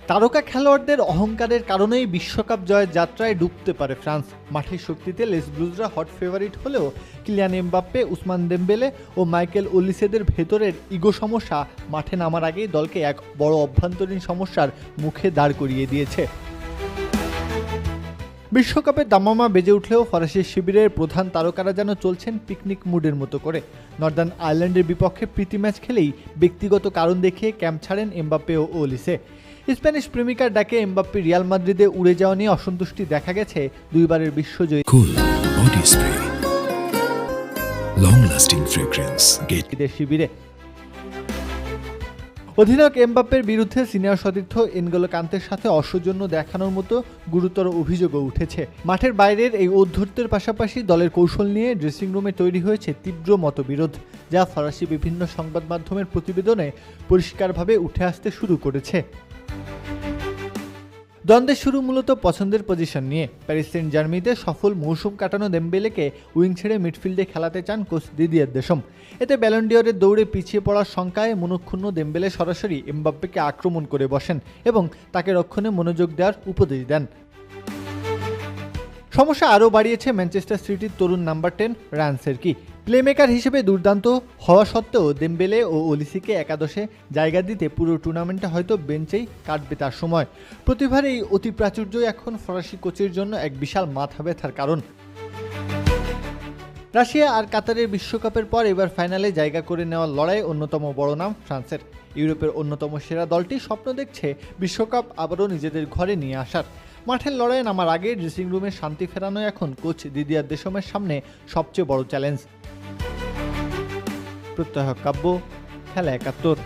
তারকা খেলোয়াড়দের অহংকারের কারণেই বিশ্বকাপ জয়ের যাত্রায় ডুবতে পারে ফ্রান্স। মাঠের শক্তিতে লেস ব্লুজরা হট ফেভারিট হলেও কিলিয়ান এমবাপ্পে, উসমান দেমবেলে ও মাইকেল ওলিসেদের ভেতরের ইগো সমস্যা মাঠে নামার আগেই দলকে এক বড় অভ্যন্তরীণ সমস্যার মুখে দাঁড় করিয়ে দিয়েছে। বিশ্বকাপে দামামা বেজে উঠলেও ফরাসি শিবিরের প্রধান তারকারা যেন চলছেন পিকনিক মুডের মতো করে। নর্দার্ন আয়ারল্যান্ডের বিপক্ষে প্রীতি ম্যাচ খেলেই ব্যক্তিগত কারণ দেখিয়ে ক্যাম্প ছাড়েন এমবাপ্পে ও ওলিসে। স্প্যানিশ প্রেমিকার ডাকে এমবাপ্পে রিয়াল মাদ্রিদে উড়ে যাওয়া নিয়ে অসন্তুষ্টি দেখা গেছে দুইবারের বিশ্বজয়ী শিবিরে। অধিনায়ক এমবাপ্পের বিরুদ্ধে সিনিয়র সতীর্থ এনগোলো কান্তের সাথে অসৌজন্য দেখানোর মতো গুরুতর অভিযোগও উঠেছে। মাঠের বাইরের এই ঔদ্ধত্যের পাশাপাশি দলের কৌশল নিয়ে ড্রেসিং রুমে তৈরি হয়েছে তীব্র মতবিরোধ, যা ফরাসি বিভিন্ন সংবাদ মাধ্যমের প্রতিবেদনে পরিষ্কারভাবে উঠে আসতে শুরু করেছে। দ্বন্দ্বের শুরু মূলত পছন্দের পজিশন নিয়ে। প্যারিস সেন্ট জার্মেইতে সফল মৌসুম কাটানো দেমবেলেকে উইং ছেড়ে মিডফিল্ডে খেলাতে চান কোচ দিদিয়ের দেশম। এতে ব্যালন ডিওরের দৌড়ে পিছিয়ে পড়ার শঙ্কায় মনক্ষুণ্ণ দেমবেলে সরাসরি এমবাপ্পেকে আক্রমণ করে বসেন এবং তাকে রক্ষণে মনোযোগ দেওয়ার উপদেশ দেন। সমস্যা আরও বাড়িয়েছে ম্যানচেস্টার সিটির তরুণ নাম্বার 10 রায়ান সেরকি। প্লেমেকার হিসেবে দুর্দান্ত হওয়া সত্ত্বেও দেমবেলে ও ওলিসিকে একাদশে জায়গা দিতে পুরো টুর্নামেন্টে হয়তো বেঞ্চেই কাটবে তার সময়। প্রতিভার এই অতি প্রাচুর্যই এখন ফরাসি কোচের জন্য এক বিশাল মাথা ব্যথার কারণ। রাশিয়া আর কাতারের বিশ্বকাপের পর এবার ফাইনালে জায়গা করে নেওয়ার লড়াইয়ে অন্যতম বড় নাম ফ্রান্সের। ইউরোপের অন্যতম সেরা দলটি স্বপ্ন দেখছে বিশ্বকাপ আবারও নিজেদের ঘরে নিয়ে আসার। মাঠের লড়াইয়ে নামার আগে ড্রেসিং রুমে শান্তি ফেরানো এখন কোচ দিদিয়ার দেশমের সামনে সবচেয়ে বড় চ্যালেঞ্জ। প্রত্যহ কাব্য, খেলা ৭১।